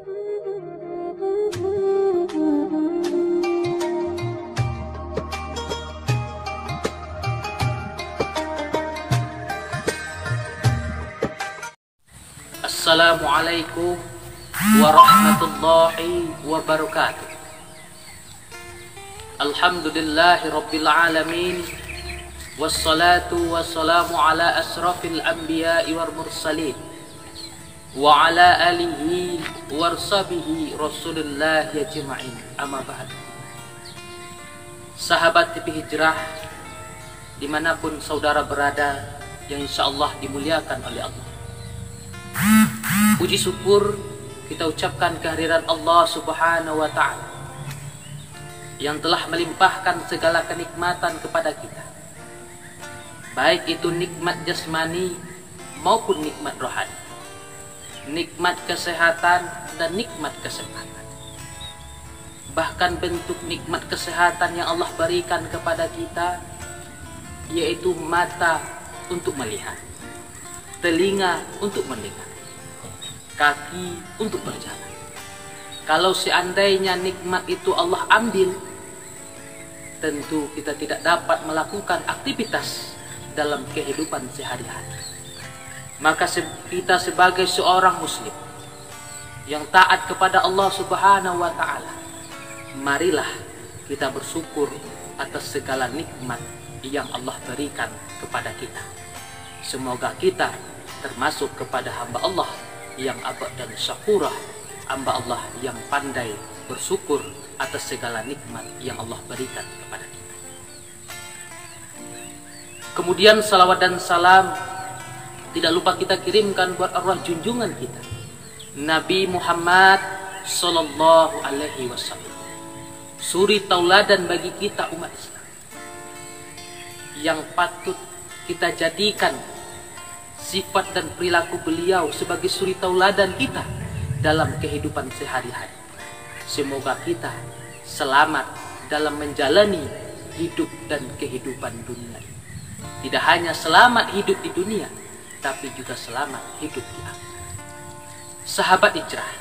Assalamualaikum warahmatullahi wabarakatuh. Alhamdulillahi rabbil alamin. Wassalatu wassalamu ala asrafil anbiya'i wal mursalin wa ala alihi warsabihi rasulillah ajma'in. Amma ba'd. Sahabat TV Hijrah dimanapun saudara berada, yang insyaallah dimuliakan oleh Allah, puji syukur kita ucapkan kehadiran Allah Subhanahu wa ta'ala yang telah melimpahkan segala kenikmatan kepada kita, baik itu nikmat jasmani maupun nikmat rohani, nikmat kesehatan dan nikmat kesempatan. Bahkan bentuk nikmat kesehatan yang Allah berikan kepada kita yaitu mata untuk melihat, telinga untuk mendengar, kaki untuk berjalan. Kalau seandainya nikmat itu Allah ambil, tentu kita tidak dapat melakukan aktivitas dalam kehidupan sehari-hari. Maka kita sebagai seorang muslim yang taat kepada Allah Subhanahu wa ta'ala, marilah kita bersyukur atas segala nikmat yang Allah berikan kepada kita. Semoga kita termasuk kepada hamba Allah yang abad dan syakurah, hamba Allah yang pandai bersyukur atas segala nikmat yang Allah berikan kepada kita. Kemudian salawat dan salam tidak lupa kita kirimkan buat arwah junjungan kita, Nabi Muhammad Sallallahu Alaihi Wasallam, suri tauladan bagi kita umat Islam, yang patut kita jadikan sifat dan perilaku beliau sebagai suri tauladan kita dalam kehidupan sehari-hari. Semoga kita selamat dalam menjalani hidup dan kehidupan dunia. Tidak hanya selamat hidup di dunia, tapi juga selamat hidup di akhirat. Sahabat hijrah,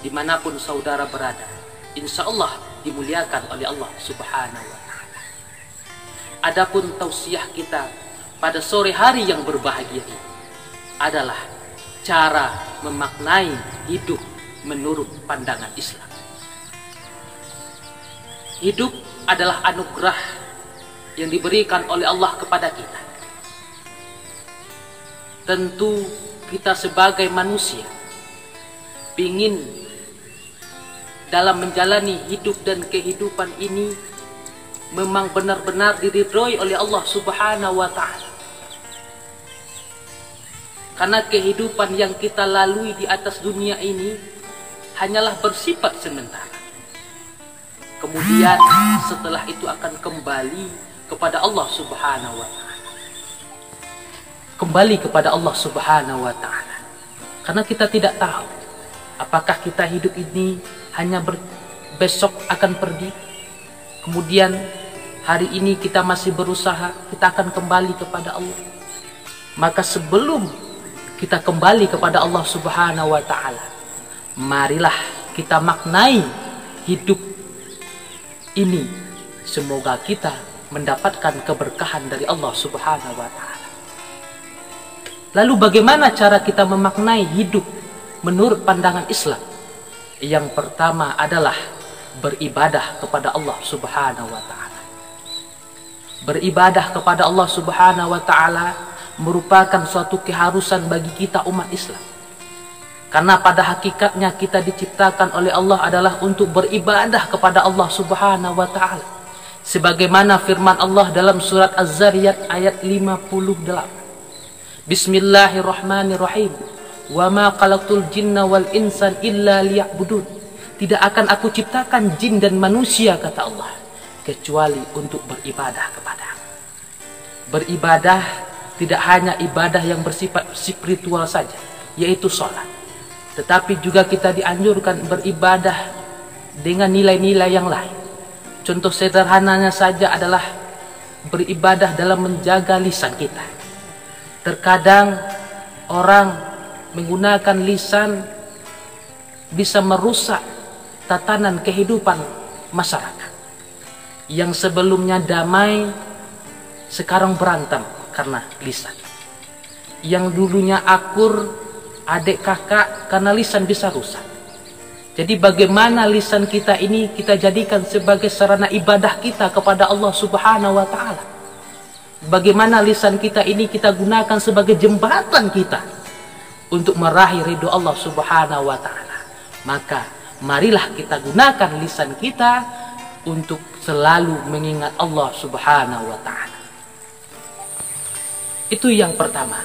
dimanapun saudara berada, insya Allah dimuliakan oleh Allah Subhanahu wa ta'ala. Adapun tausiah kita pada sore hari yang berbahagia ini adalah cara memaknai hidup menurut pandangan Islam. Hidup adalah anugerah yang diberikan oleh Allah kepada kita. Tentu kita sebagai manusia ingin dalam menjalani hidup dan kehidupan ini memang benar-benar diridhoi oleh Allah Subhanahu wa ta'ala. Karena kehidupan yang kita lalui di atas dunia ini hanyalah bersifat sementara. Kemudian setelah itu akan kembali kepada Allah Subhanahu wa ta'ala. Kembali kepada Allah Subhanahu wa ta'ala. Karena kita tidak tahu apakah kita hidup ini hanya besok akan pergi. Kemudian hari ini kita masih berusaha, kita akan kembali kepada Allah. Maka sebelum kita kembali kepada Allah Subhanahu wa ta'ala, marilah kita maknai hidup ini. Semoga kita mendapatkan keberkahan dari Allah Subhanahu wa ta'ala. Lalu bagaimana cara kita memaknai hidup menurut pandangan Islam? Yang pertama adalah beribadah kepada Allah Subhanahu wa ta'ala. Beribadah kepada Allah Subhanahu wa ta'ala merupakan suatu keharusan bagi kita umat Islam. Karena pada hakikatnya kita diciptakan oleh Allah adalah untuk beribadah kepada Allah Subhanahu wa ta'ala. Sebagaimana firman Allah dalam surat Az-Zariyat ayat 58. Bismillahirrahmanirrahim. Wa ma khalaqtul jinna wal insan illa liya'budun. Tidak akan aku ciptakan jin dan manusia, kata Allah, kecuali untuk beribadah kepada. Beribadah tidak hanya ibadah yang bersifat spiritual saja, yaitu sholat, tetapi juga kita dianjurkan beribadah dengan nilai-nilai yang lain. Contoh sederhananya saja adalah beribadah dalam menjaga lisan kita. Terkadang orang menggunakan lisan bisa merusak tatanan kehidupan masyarakat. Yang sebelumnya damai, sekarang berantem karena lisan. Yang dulunya akur, adik kakak, karena lisan bisa rusak. Jadi bagaimana lisan kita ini kita jadikan sebagai sarana ibadah kita kepada Allah Subhanahu wa ta'ala. Bagaimana lisan kita ini kita gunakan sebagai jembatan kita untuk meraih ridho Allah Subhanahu wa ta'ala. Maka marilah kita gunakan lisan kita untuk selalu mengingat Allah Subhanahu wa ta'ala. Itu yang pertama.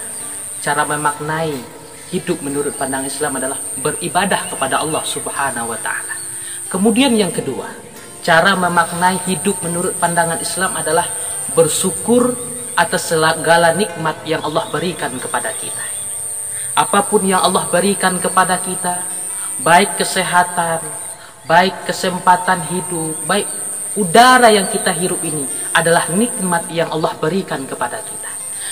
Cara memaknai hidup menurut pandangan Islam adalah beribadah kepada Allah Subhanahu wa ta'ala. Kemudian yang kedua, cara memaknai hidup menurut pandangan Islam adalah bersyukur atas segala nikmat yang Allah berikan kepada kita. Apapun yang Allah berikan kepada kita, baik kesehatan, baik kesempatan hidup, baik udara yang kita hirup ini adalah nikmat yang Allah berikan kepada kita.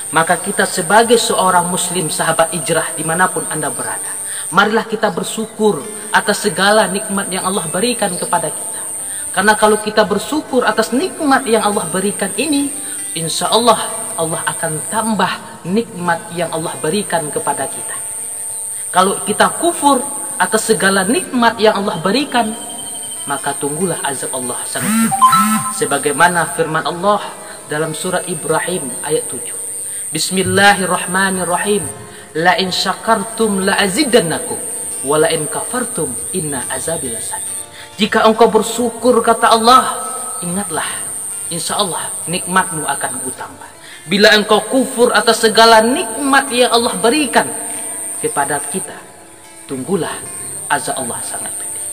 Maka kita sebagai seorang muslim sahabat hijrah dimanapun Anda berada, marilah kita bersyukur atas segala nikmat yang Allah berikan kepada kita. Karena kalau kita bersyukur atas nikmat yang Allah berikan ini, insya Allah Allah akan tambah nikmat yang Allah berikan kepada kita. Kalau kita kufur atas segala nikmat yang Allah berikan, maka tunggulah azab Allah sangat pedih. Sebagaimana firman Allah dalam surat Ibrahim ayat 7. Bismillahirrahmanirrahim. La in syakartum la azidannakum wa la in kafartum inna azabi lasadid. Jika engkau bersyukur kata Allah, ingatlah, insya Allah nikmatmu akan kutambah. Bila engkau kufur atas segala nikmat yang Allah berikan kepada kita, tunggulah azab Allah sangat pedih.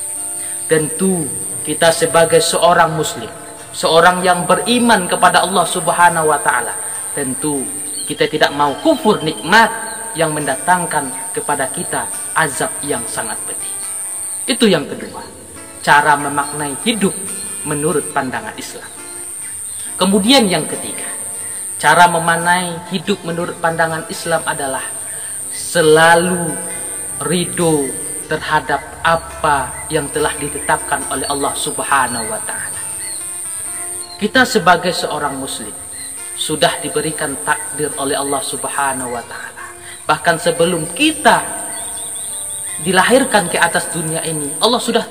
Tentu kita sebagai seorang muslim, seorang yang beriman kepada Allah Subhanahu wa ta'ala, tentu kita tidak mau kufur nikmat yang mendatangkan kepada kita azab yang sangat pedih. Itu yang kedua, cara memaknai hidup menurut pandangan Islam. Kemudian yang ketiga, cara memaknai hidup menurut pandangan Islam adalah selalu ridho terhadap apa yang telah ditetapkan oleh Allah Subhanahu wa ta'ala. Kita sebagai seorang muslim sudah diberikan takdir oleh Allah Subhanahu wa ta'ala. Bahkan sebelum kita dilahirkan ke atas dunia ini, Allah sudah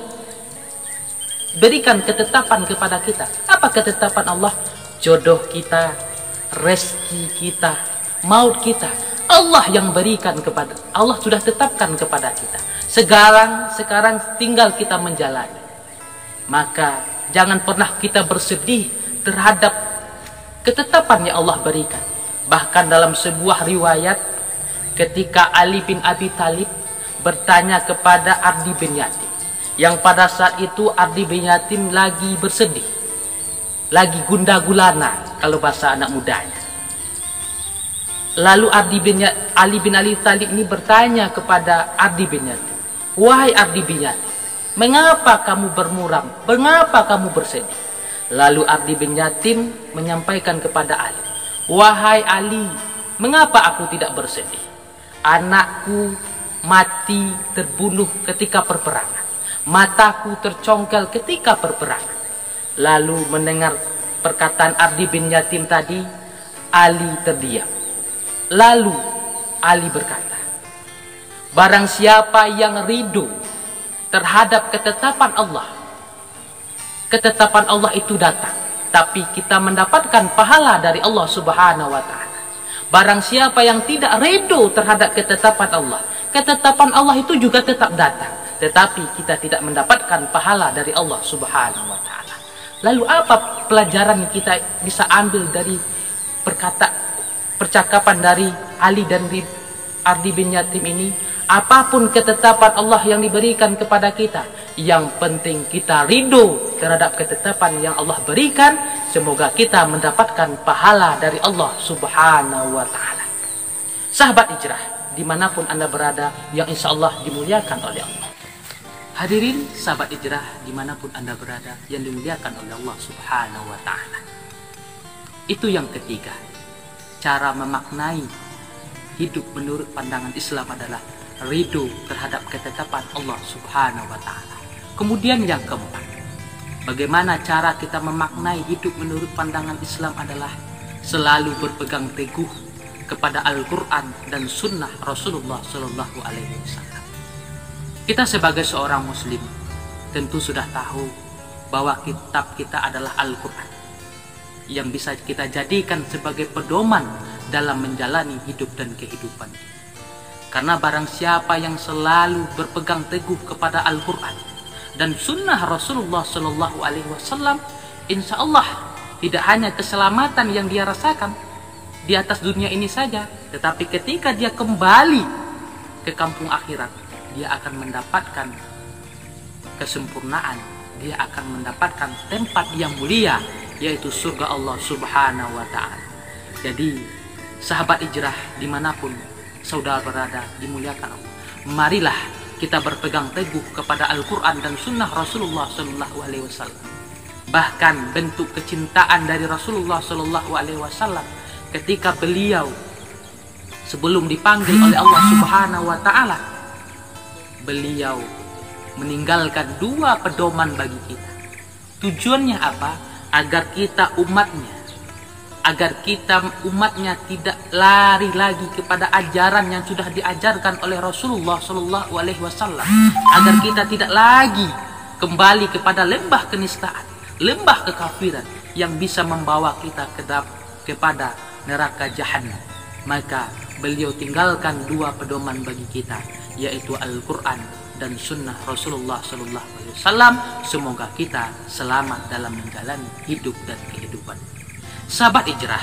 berikan ketetapan kepada kita. Apa ketetapan Allah? Jodoh kita, rezeki kita, maut kita, Allah yang berikan kepada, Allah sudah tetapkan kepada kita. Sekarang tinggal kita menjalani. Maka jangan pernah kita bersedih terhadap ketetapan yang Allah berikan. Bahkan dalam sebuah riwayat, ketika Ali bin Abi Thalib bertanya kepada Ardi bin Yatim, yang pada saat itu Ardi bin Yatim lagi bersedih, lagi gundah gulana kalau bahasa anak mudanya. Lalu Ali bin Abi Thalib ini bertanya kepada Ardi bin Yatim, wahai Ardi bin Yatim, mengapa kamu bermuram, mengapa kamu bersedih? Lalu Ardi bin Yatim menyampaikan kepada Ali, wahai Ali, mengapa aku tidak bersedih? Anakku mati terbunuh ketika perperangan, mataku tercongkel ketika perperangan. Lalu mendengar perkataan Ardi bin Yatim tadi, Ali terdiam. Lalu Ali berkata, barang siapa yang ridho terhadap ketetapan Allah, ketetapan Allah itu datang, tapi kita mendapatkan pahala dari Allah Subhanahu wa ta'ala. Barang siapa yang tidak ridho terhadap ketetapan Allah itu juga tetap datang, tetapi kita tidak mendapatkan pahala dari Allah Subhanahu wa ta'ala. Lalu apa pelajaran yang kita bisa ambil dari percakapan dari Ali dan Ardi bin Yatim ini? Apapun ketetapan Allah yang diberikan kepada kita, yang penting kita ridho terhadap ketetapan yang Allah berikan. Semoga kita mendapatkan pahala dari Allah Subhanahu wa ta'ala. Sahabat hijrah dimanapun Anda berada, yang insya Allah dimuliakan oleh Allah. Hadirin sahabat hijrah dimanapun Anda berada, yang dimuliakan oleh Allah Subhanahu wa ta'ala. Itu yang ketiga, cara memaknai hidup menurut pandangan Islam adalah ridho terhadap ketetapan Allah Subhanahu wa Ta'ala. Kemudian yang keempat, bagaimana cara kita memaknai hidup menurut pandangan Islam adalah selalu berpegang teguh kepada Al-Quran dan Sunnah Rasulullah Sallallahu Alaihi Wasallam. Kita sebagai seorang Muslim tentu sudah tahu bahwa kitab kita adalah Al-Quran, yang bisa kita jadikan sebagai pedoman dalam menjalani hidup dan kehidupan. Karena barang siapa yang selalu berpegang teguh kepada Al-Quran dan Sunnah Rasulullah Sallallahu Alaihi Wasallam, insya Allah tidak hanya keselamatan yang dia rasakan di atas dunia ini saja, tetapi ketika dia kembali ke kampung akhirat, dia akan mendapatkan kesempurnaan, dia akan mendapatkan tempat yang mulia, yaitu surga Allah Subhanahu wa Ta'ala. Jadi sahabat hijrah dimanapun saudara berada, dimuliakan Allah, marilah kita berpegang teguh kepada Al-Quran dan Sunnah Rasulullah Sallallahu Alaihi Wasallam. Bahkan bentuk kecintaan dari Rasulullah Sallallahu Alaihi Wasallam ketika beliau sebelum dipanggil oleh Allah Subhanahu wa Ta'ala, beliau meninggalkan 2 pedoman bagi kita. Tujuannya apa? Agar kita umatnya tidak lari lagi kepada ajaran yang sudah diajarkan oleh Rasulullah Sallallahu Alaihi Wasallam, agar kita tidak lagi kembali kepada lembah kenistaan, lembah kekafiran yang bisa membawa kita kepada neraka jahanam. Maka beliau tinggalkan 2 pedoman bagi kita, yaitu Al-Quran dan Sunnah Rasulullah Sallallahu Alaihi Wasallam. Semoga kita selamat dalam menjalani hidup dan kehidupan. Sahabat hijrah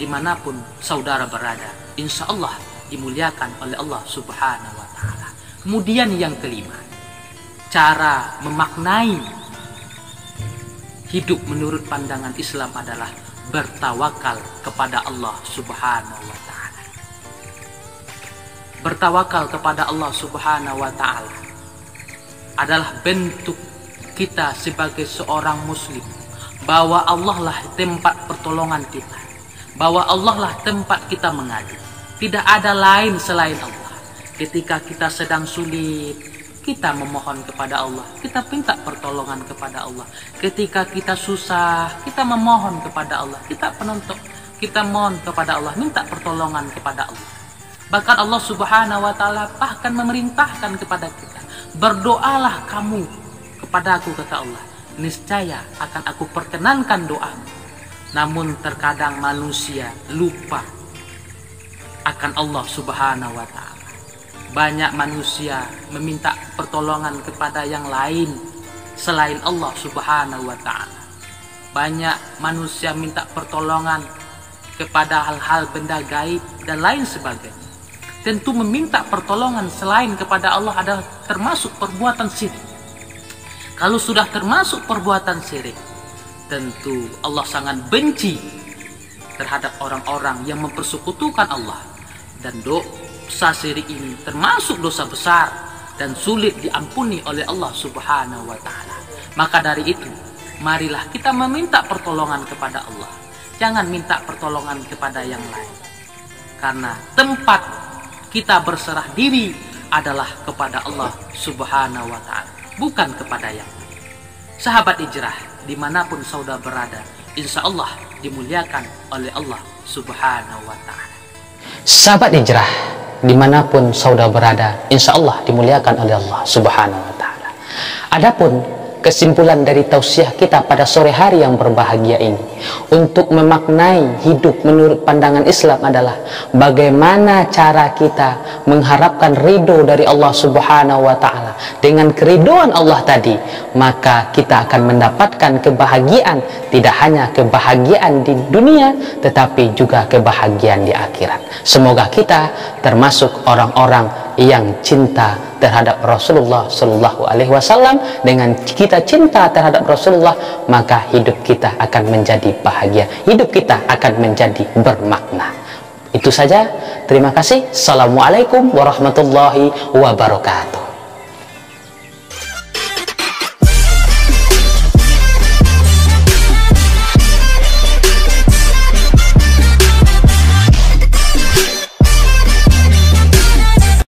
dimanapun saudara berada, insya Allah dimuliakan oleh Allah Subhanahu wa Ta'ala. Kemudian yang kelima, cara memaknai hidup menurut pandangan Islam adalah bertawakal kepada Allah Subhanahu wa Ta'ala. Bertawakal kepada Allah Subhanahu wa Ta'ala adalah bentuk kita sebagai seorang muslim bahwa Allah lah tempat pertolongan kita, bahwa Allah lah tempat kita mengadu. Tidak ada lain selain Allah. Ketika kita sedang sulit, kita memohon kepada Allah, kita minta pertolongan kepada Allah. Ketika kita susah, kita memohon kepada Allah, kita mohon kepada Allah, minta pertolongan kepada Allah. Bahkan Allah Subhanahu wa Ta'ala bahkan memerintahkan kepada kita, berdoalah kamu kepada aku, kata Allah, niscaya akan aku perkenankan doamu. Namun terkadang manusia lupa akan Allah Subhanahu wa Ta'ala. Banyak manusia meminta pertolongan kepada yang lain selain Allah Subhanahu wa Ta'ala. Banyak manusia minta pertolongan kepada hal-hal benda gaib dan lain sebagainya. Tentu meminta pertolongan selain kepada Allah adalah termasuk perbuatan syirik. Kalau sudah termasuk perbuatan syirik, tentu Allah sangat benci terhadap orang-orang yang mempersekutukan Allah. Dan dosa syirik ini termasuk dosa besar dan sulit diampuni oleh Allah Subhanahu wa Ta'ala. Maka dari itu, marilah kita meminta pertolongan kepada Allah. Jangan minta pertolongan kepada yang lain. Karena tempat kita berserah diri adalah kepada Allah Subhanahu wa Ta'ala, bukan kepada yang lain. Sahabat hijrah dimanapun saudara berada, insya Allah dimuliakan oleh Allah Subhanahu wa Ta'ala. Sahabat hijrah dimanapun saudara berada, insya Allah dimuliakan oleh Allah Subhanahu wa Ta'ala. Adapun kesimpulan dari tausiah kita pada sore hari yang berbahagia ini untuk memaknai hidup menurut pandangan Islam adalah bagaimana cara kita mengharapkan ridho dari Allah Subhanahu wa Ta'ala. Dengan keridhoan Allah tadi, maka kita akan mendapatkan kebahagiaan, tidak hanya kebahagiaan di dunia tetapi juga kebahagiaan di akhirat. Semoga kita termasuk orang-orang yang cinta terhadap Rasulullah Sallallahu Alaihi Wasallam. Dengan kita cinta terhadap Rasulullah, maka hidup kita akan menjadi bahagia, hidup kita akan menjadi bermakna. Itu saja, terima kasih. Assalamualaikum warahmatullahi wabarakatuh.